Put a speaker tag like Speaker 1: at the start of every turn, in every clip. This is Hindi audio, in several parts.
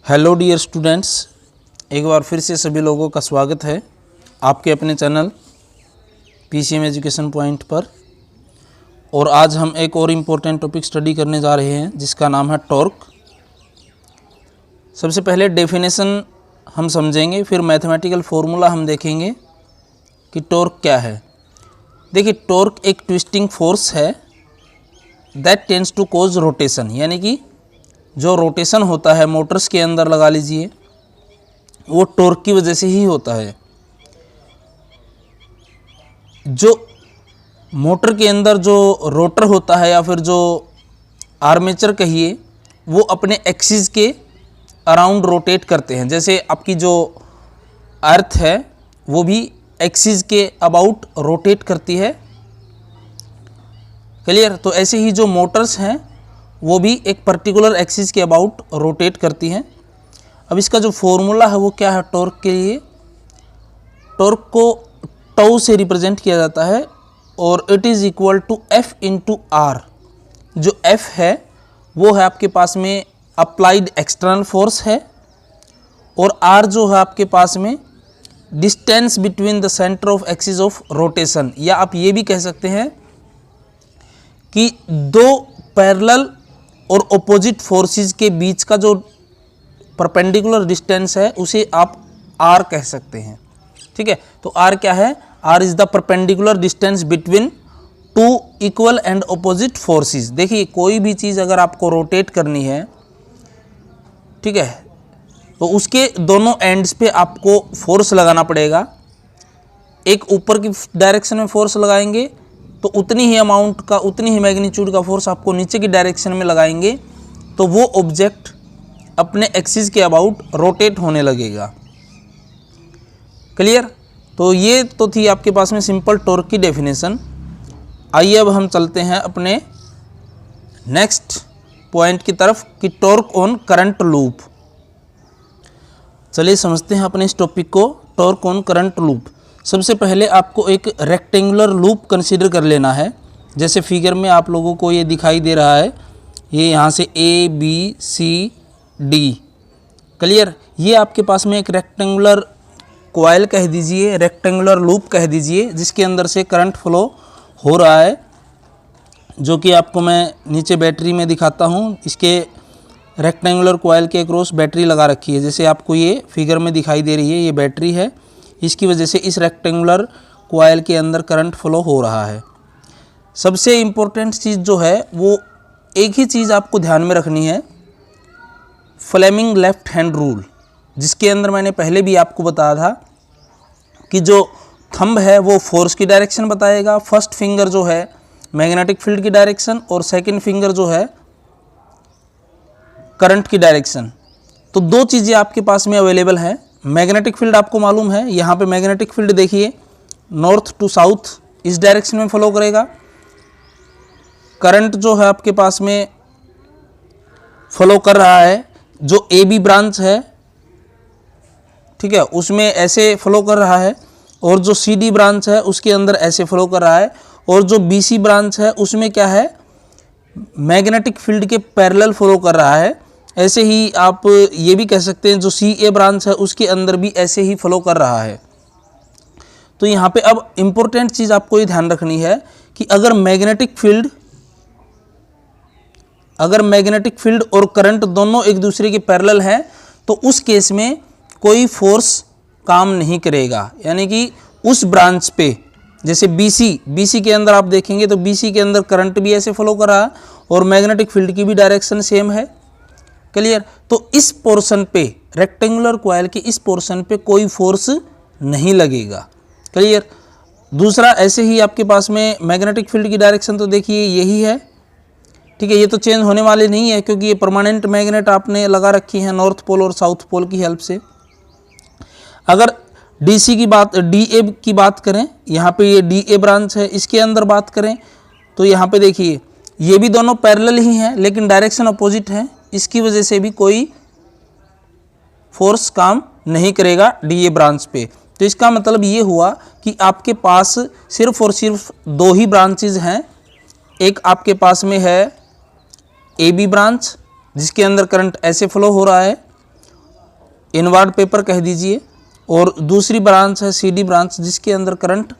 Speaker 1: हेलो डियर स्टूडेंट्स, एक बार फिर से सभी लोगों का स्वागत है आपके अपने चैनल पीसीएम एजुकेशन पॉइंट पर। और आज हम एक और इम्पोर्टेंट टॉपिक स्टडी करने जा रहे हैं जिसका नाम है टॉर्क। सबसे पहले डेफिनेशन हम समझेंगे, फिर मैथमेटिकल फॉर्मूला हम देखेंगे कि टॉर्क क्या है। देखिए, टॉर्क एक ट्विस्टिंग फोर्स है that tends to cause rotation, यानी कि जो रोटेशन होता है मोटर्स के अंदर लगा लीजिए वो टॉर्क की वजह से ही होता है। जो मोटर के अंदर जो रोटर होता है या फिर जो आर्मेचर कहिए, वो अपने एक्सिस के अराउंड रोटेट करते हैं। जैसे आपकी जो अर्थ है वो भी एक्सिस के अबाउट रोटेट करती है। क्लियर? तो ऐसे ही जो मोटर्स हैं वो भी एक पर्टिकुलर एक्सिस के अबाउट रोटेट करती हैं। अब इसका जो फॉर्मूला है वो क्या है टॉर्क के लिए? टॉर्क को टाउ से रिप्रेजेंट किया जाता है और it is equal to F into R. जो एफ है वो है आपके पास में अप्लाइड एक्सटर्नल फोर्स है और आर जो है आपके पास में distance between the centre of axis of rotation, या आप ये भी कह सकते हैं कि दो पैरेलल और ऑपोजिट फोर्सेस के बीच का जो परपेंडिकुलर डिस्टेंस है उसे आप आर कह सकते हैं। ठीक है, तो आर क्या है? R is the perpendicular distance between two equal and opposite forces. देखिए, कोई भी चीज़ अगर आपको रोटेट करनी है, ठीक है, तो उसके दोनों एंड्स पे आपको फोर्स लगाना पड़ेगा। एक ऊपर की डायरेक्शन में फोर्स लगाएंगे तो उतनी ही अमाउंट का, उतनी ही मैग्नीट्यूड का फोर्स आपको नीचे की डायरेक्शन में लगाएंगे तो वो ऑब्जेक्ट अपने एक्सिस के अबाउट रोटेट होने लगेगा। क्लियर? तो ये तो थी आपके पास में सिंपल टॉर्क की डेफिनेशन। आइए अब हम चलते हैं अपने नेक्स्ट पॉइंट की तरफ कि टॉर्क ऑन करंट लूप। चलिए समझते हैं अपने इस टॉपिक को, टॉर्क ऑन करंट लूप। सबसे पहले आपको एक रेक्टेंगुलर लूप कंसीडर कर लेना है। जैसे फिगर में आप लोगों को ये दिखाई दे रहा है, ये यहाँ से A B C D. Clear? ये आपके पास में एक रेक्टेंगुलर कॉइल कह दीजिए, रेक्टेंगुलर लूप कह दीजिए, जिसके अंदर से करंट फ्लो हो रहा है, जो कि आपको मैं नीचे बैटरी में दिखाता हूँ। इसके रेक्टेंगुलर कॉइल के अक्रॉस बैटरी लगा रखी है, जैसे आपको ये फिगर में दिखाई दे रही है, ये बैटरी है। इसकी वजह से इस रेक्टेंगुलर कॉइल के अंदर करंट फ्लो हो रहा है। सबसे इम्पोर्टेंट चीज़ जो है वो एक ही चीज़ आपको ध्यान में रखनी है, फ्लेमिंग लेफ्ट हैंड रूल, जिसके अंदर मैंने पहले भी आपको बताया था कि जो थंब है वो फोर्स की डायरेक्शन बताएगा, फर्स्ट फिंगर जो है मैग्नेटिक फील्ड की डायरेक्शन और सेकंड फिंगर जो है करंट की डायरेक्शन। तो दो चीज़ें आपके पास में अवेलेबल है। मैग्नेटिक फील्ड आपको मालूम है, यहाँ पे मैग्नेटिक फील्ड देखिए नॉर्थ टू साउथ इस डायरेक्शन में फॉलो करेगा। करंट जो है आपके पास में फॉलो कर रहा है, जो ए बी ब्रांच है, ठीक है, उसमें ऐसे फॉलो कर रहा है, और जो सी डी ब्रांच है उसके अंदर ऐसे फॉलो कर रहा है, और जो बी सी ब्रांच है उसमें क्या है, मैग्नेटिक फील्ड के पैरेलल फॉलो कर रहा है। ऐसे ही आप ये भी कह सकते हैं जो सी ए ब्रांच है उसके अंदर भी ऐसे ही फॉलो कर रहा है। तो यहाँ पे अब इम्पोर्टेंट चीज़ आपको ये ध्यान रखनी है कि अगर मैग्नेटिक फील्ड और करंट दोनों एक दूसरे के पैरेलल हैं तो उस केस में कोई फोर्स काम नहीं करेगा। यानी कि उस ब्रांच पे, जैसे बीसी के अंदर आप देखेंगे तो बीसी के अंदर करंट भी ऐसे फॉलो कर रहा है और मैग्नेटिक फील्ड की भी डायरेक्शन सेम है। क्लियर? तो इस पोर्शन पे, रेक्टेंगुलर कॉइल के इस पोर्शन पे कोई फोर्स नहीं लगेगा। क्लियर? दूसरा, ऐसे ही आपके पास में मैग्नेटिक फील्ड की डायरेक्शन तो देखिए यही है, ठीक है, ये तो चेंज होने वाली नहीं है क्योंकि ये परमानेंट मैग्नेट आपने लगा रखी है नॉर्थ पोल और साउथ पोल की हेल्प से। अगर डी ए की बात करें, यहाँ पे ये डी ए ब्रांच है, इसके अंदर बात करें तो यहाँ पे देखिए ये भी दोनों पैरेलल ही हैं लेकिन डायरेक्शन अपोजिट है। इसकी वजह से भी कोई फोर्स काम नहीं करेगा डी ए ब्रांच पे। तो इसका मतलब ये हुआ कि आपके पास सिर्फ और सिर्फ दो ही ब्रांचेज हैं। एक आपके पास में है ए बी ब्रांच जिसके अंदर करंट ऐसे फ्लो हो रहा है, इनवर्ड पेपर कह दीजिए, और दूसरी ब्रांच है CD ब्रांच जिसके अंदर current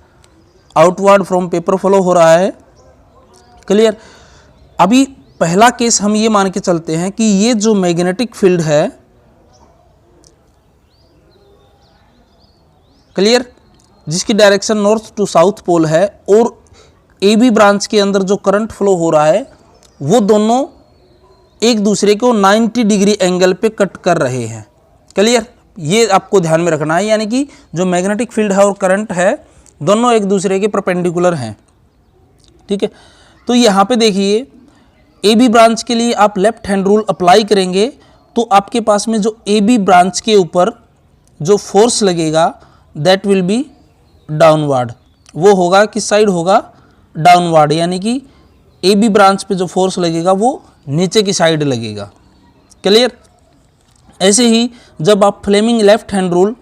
Speaker 1: outward from paper flow हो रहा है। क्लियर। अभी पहला केस हम ये मान के चलते हैं कि ये जो मैग्नेटिक फील्ड है, क्लियर, जिसकी direction north to south pole है, और AB ब्रांच के अंदर जो करंट फ्लो हो रहा है वो दोनों एक दूसरे को 90 डिग्री एंगल पे कट कर रहे हैं। क्लियर, ये आपको ध्यान में रखना है, यानी कि जो मैग्नेटिक फील्ड है और करंट है दोनों एक दूसरे के परपेंडिकुलर हैं। ठीक है, तो यहाँ पे देखिए AB ब्रांच के लिए आप लेफ्ट हैंड रूल अप्लाई करेंगे तो आपके पास में जो AB ब्रांच के ऊपर जो फोर्स लगेगा दैट विल बी डाउनवर्ड। वो होगा किस साइड होगा? डाउनवर्ड, यानी कि AB ब्रांच पे जो फोर्स लगेगा वो नीचे की साइड लगेगा। क्लियर। ऐसे ही जब आप Fleming left hand rule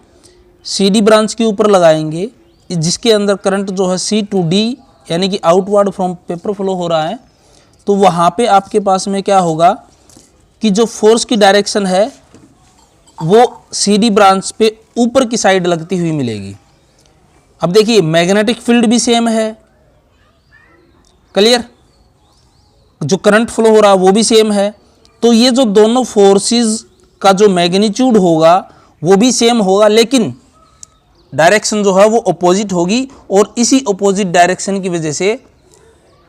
Speaker 1: CD branch के ऊपर लगाएंगे जिसके अंदर करंट जो है C to D यानी कि आउटवर्ड फ्रॉम पेपर फ्लो हो रहा है, तो वहाँ पे आपके पास में क्या होगा कि जो फोर्स की डायरेक्शन है वो CD ब्रांच पे ऊपर की साइड लगती हुई मिलेगी। अब देखिए मैग्नेटिक फील्ड भी सेम है। क्लियर, जो करंट फ्लो हो रहा है वो भी सेम है, तो ये जो दोनों फोर्सेस का जो मैग्नीट्यूड होगा वो भी सेम होगा, लेकिन डायरेक्शन जो है वो अपोजिट होगी, और इसी अपोजिट डायरेक्शन की वजह से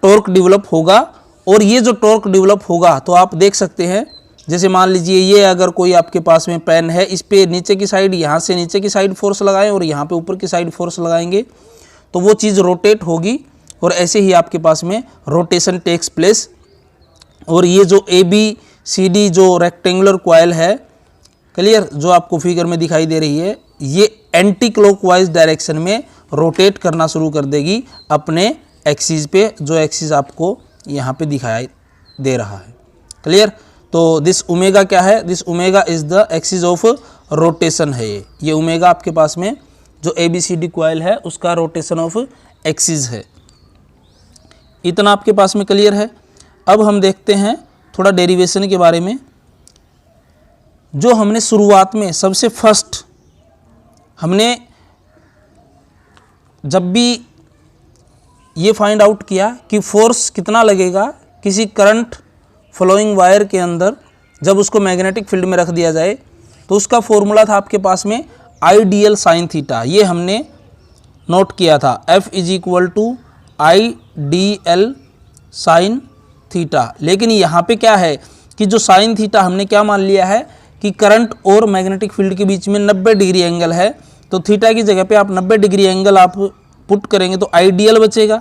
Speaker 1: टॉर्क डेवलप होगा। और ये जो टॉर्क डेवलप होगा तो आप देख सकते हैं, जैसे मान लीजिए ये अगर कोई आपके पास में पेन है, इस पे नीचे की साइड, यहाँ से नीचे की साइड फोर्स लगाएं और यहाँ पे ऊपर की साइड फोर्स लगाएंगे तो वो चीज़ रोटेट होगी, और ऐसे ही आपके पास में रोटेशन टेक्स प्लेस। और ये जो ABCD जो रेक्टेंगुलर कॉइल है, क्लियर, जो आपको फिगर में दिखाई दे रही है, ये एंटी क्लॉकवाइज डायरेक्शन में रोटेट करना शुरू कर देगी अपने एक्सिस पे, जो एक्सिस आपको यहाँ पे दिखाई दे रहा है। क्लियर, तो दिस ओमेगा क्या है? This omega is the axis of rotation है। ये ओमेगा आपके पास में जो ABCD कॉइल है उसका रोटेशन ऑफ एक्सिस है। इतना आपके पास में क्लियर है। अब हम देखते हैं थोड़ा डेरिवेशन के बारे में। जो हमने शुरुआत में सबसे फर्स्ट हमने जब भी ये फाइंड आउट किया कि फोर्स कितना लगेगा किसी करंट फ्लोइंग वायर के अंदर जब उसको मैग्नेटिक फील्ड में रख दिया जाए, तो उसका फॉर्मूला था आपके पास में आइडियल साइन थीटा। ये हमने नोट किया था, F = IDL साइन थीटा। लेकिन यहाँ पे क्या है कि जो साइन थीटा हमने क्या मान लिया है कि करंट और मैग्नेटिक फील्ड के बीच में 90 डिग्री एंगल है, तो थीटा की जगह पे आप 90 डिग्री एंगल आप पुट करेंगे तो आइडियल बचेगा।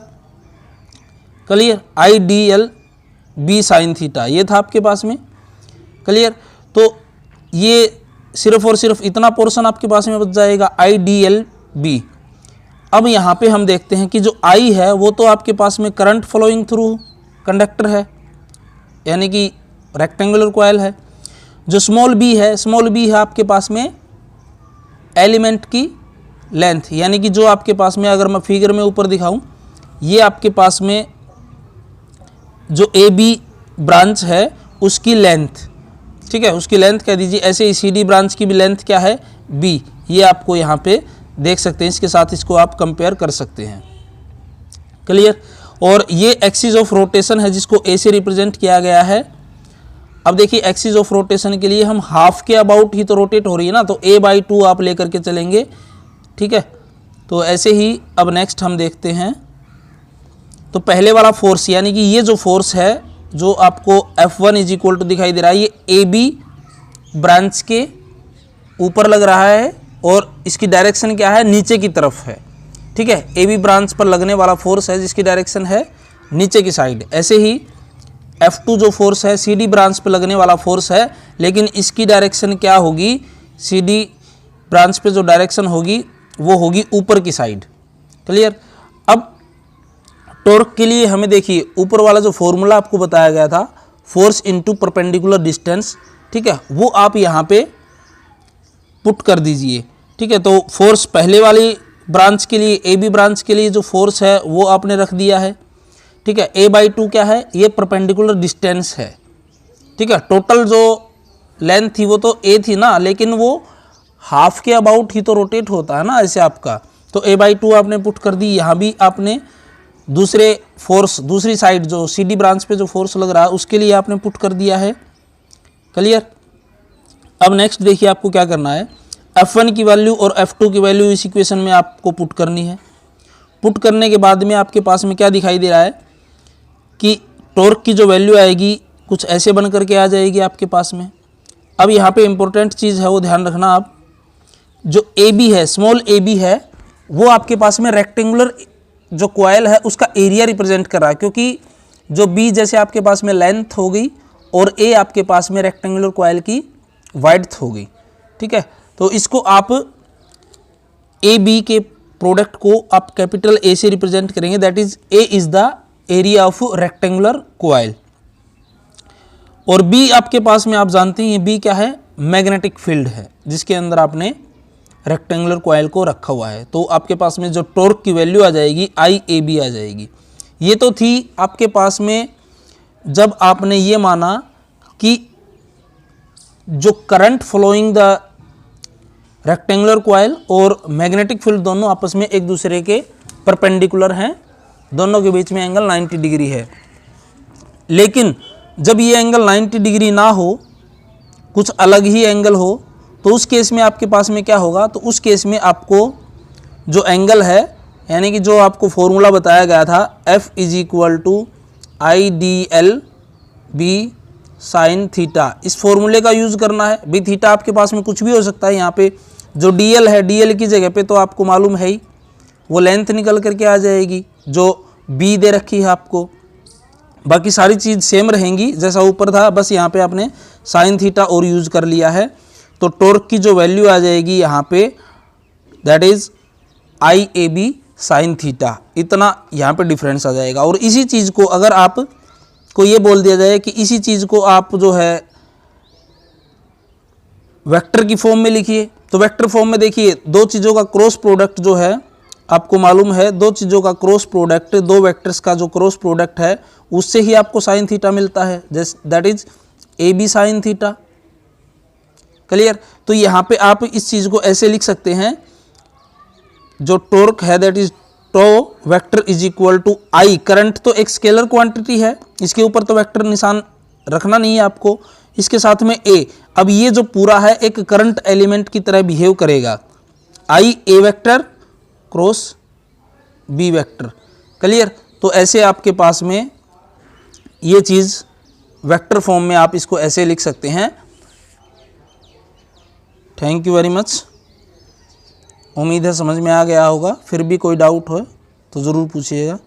Speaker 1: Clear, IDL B sine theta ये था आपके पास में। क्लियर, तो ये सिर्फ और सिर्फ इतना पोर्शन आपके पास में बच जाएगा IDL B। अब यहाँ पे हम देखते हैं कि जो I है वो तो आपके पास में करंट फ्लोइंग थ्रू कंडक्टर है, यानी कि रेक्टेंगुलर कॉइल है। जो स्मॉल b है आपके पास में एलिमेंट की लेंथ, यानी कि जो आपके पास में, अगर मैं फिगर में ऊपर दिखाऊं, ये आपके पास में जो AB ब्रांच है उसकी लेंथ, ठीक है, उसकी लेंथ कह दीजिए। ऐसे ही CD ब्रांच की भी लेंथ क्या है? B। ये आपको यहाँ पे देख सकते हैं, इसके साथ इसको आप कंपेयर कर सकते हैं। क्लियर, और ये एक्सिस ऑफ रोटेशन है जिसको A से रिप्रेजेंट किया गया है। अब देखिए एक्सिस ऑफ रोटेशन के लिए हम हाफ के अबाउट ही तो रोटेट हो रही है ना, तो A/2 आप लेकर के चलेंगे। ठीक है, तो ऐसे ही अब नेक्स्ट हम देखते हैं। तो पहले वाला फोर्स, यानी कि ये जो फोर्स है जो आपको F1 = दिखाई दे रहा है, ये AB ब्रांच के ऊपर लग रहा है और इसकी डायरेक्शन क्या है? नीचे की तरफ है। ठीक है, AB ब्रांच पर लगने वाला फोर्स है जिसकी डायरेक्शन है नीचे की साइड। ऐसे ही F2 जो फोर्स है CD ब्रांच पर लगने वाला फोर्स है, लेकिन इसकी डायरेक्शन क्या होगी? CD ब्रांच पे जो डायरेक्शन होगी वो होगी ऊपर की साइड। क्लियर, अब टॉर्क के लिए हमें देखिए ऊपर वाला जो फॉर्मूला आपको बताया गया था, फोर्स इनटू परपेंडिकुलर डिस्टेंस, ठीक है, वो आप यहाँ पे पुट कर दीजिए। ठीक है, तो फोर्स पहले वाली ब्रांच के लिए, AB ब्रांच के लिए जो फोर्स है वो आपने रख दिया है। ठीक है, A/2 क्या है? ये परपेंडिकुलर डिस्टेंस है। ठीक है, टोटल जो लेंथ थी वो तो A थी ना, लेकिन वो हाफ के अबाउट ही तो रोटेट होता है ना ऐसे आपका। तो a/2 आपने पुट कर दी, यहाँ भी आपने दूसरे फोर्स, दूसरी साइड जो CD ब्रांच पे जो फोर्स लग रहा है उसके लिए आपने पुट कर दिया है। क्लियर। अब नेक्स्ट देखिए आपको क्या करना है, F1 की वैल्यू और F2 की वैल्यू इस इक्वेशन में आपको पुट करनी है। पुट करने के बाद में आपके पास में क्या दिखाई दे रहा है कि टॉर्क की जो वैल्यू आएगी कुछ ऐसे बन करके आ जाएगी आपके पास में। अब यहाँ पे इम्पोर्टेंट चीज़ है वो ध्यान रखना आप, जो AB है, स्मॉल AB है, वो आपके पास में रेक्टेंगुलर जो कॉइल है उसका एरिया रिप्रेजेंट कर रहा है, क्योंकि जो B जैसे आपके पास में लेंथ हो गई और A आपके पास में रेक्टेंगुलर कॉइल की वाइड्थ हो गई। ठीक है, तो इसको आप AB के प्रोडक्ट को आप कैपिटल A से रिप्रेजेंट करेंगे, that is A is the area of rectangular coil. और B आपके पास में आप जानते हैं B क्या है, मैग्नेटिक फील्ड है जिसके अंदर आपने रेक्टेंगुलर कॉइल को रखा हुआ है। तो आपके पास में जो टॉर्क की वैल्यू आ जाएगी IAB आ जाएगी। ये तो थी आपके पास में जब आपने ये माना कि जो current flowing the rectangular coil और मैग्नेटिक फील्ड दोनों आपस में एक दूसरे के परपेंडिकुलर हैं, दोनों के बीच में एंगल 90 डिग्री है। लेकिन जब ये एंगल 90 डिग्री ना हो, कुछ अलग ही एंगल हो, तो उस केस में आपके पास में क्या होगा, तो उस केस में आपको जो एंगल है, यानी कि जो आपको फॉर्मूला बताया गया था F = IDLB sin थीटा, इस फॉर्मूले का यूज़ करना है। भी थीटा आपके पास में कुछ भी हो सकता है, यहाँ पे जो DL है, DL की जगह पे तो आपको मालूम है ही वो लेंथ निकल करके आ जाएगी जो B दे रखी है आपको। बाकी सारी चीज़ सेम रहेंगी जैसा ऊपर था, बस यहाँ पे आपने साइन थीटा और यूज़ कर लिया है। तो टॉर्क की जो वैल्यू आ जाएगी यहाँ पे, that is IAB sine theta, इतना यहाँ पे डिफरेंस आ जाएगा। और इसी चीज़ को अगर आप को ये बोल दिया जाए कि इसी चीज़ को आप जो है वेक्टर की फॉर्म में लिखिए, तो वेक्टर फॉर्म में देखिए दो चीज़ों का क्रॉस प्रोडक्ट जो है आपको मालूम है, दो चीज़ों का क्रॉस प्रोडक्ट, दो वेक्टर्स का जो क्रॉस प्रोडक्ट है उससे ही आपको साइन थीटा मिलता है, that is AB sine theta. Clear. तो यहाँ पे आप इस चीज़ को ऐसे लिख सकते हैं, जो टॉर्क है that is tau vector is equal to I, current तो एक स्केलर क्वांटिटी है, इसके ऊपर तो वेक्टर निशान रखना नहीं है आपको, इसके साथ में A। अब ये जो पूरा है एक करंट एलिमेंट की तरह बिहेव करेगा, IA vector cross B vector. Clear. तो ऐसे आपके पास में ये चीज़ वेक्टर फॉर्म में आप इसको ऐसे लिख सकते हैं। Thank you very much. उम्मीद है समझ में आ गया होगा। फिर भी कोई डाउट हो तो ज़रूर पूछिएगा।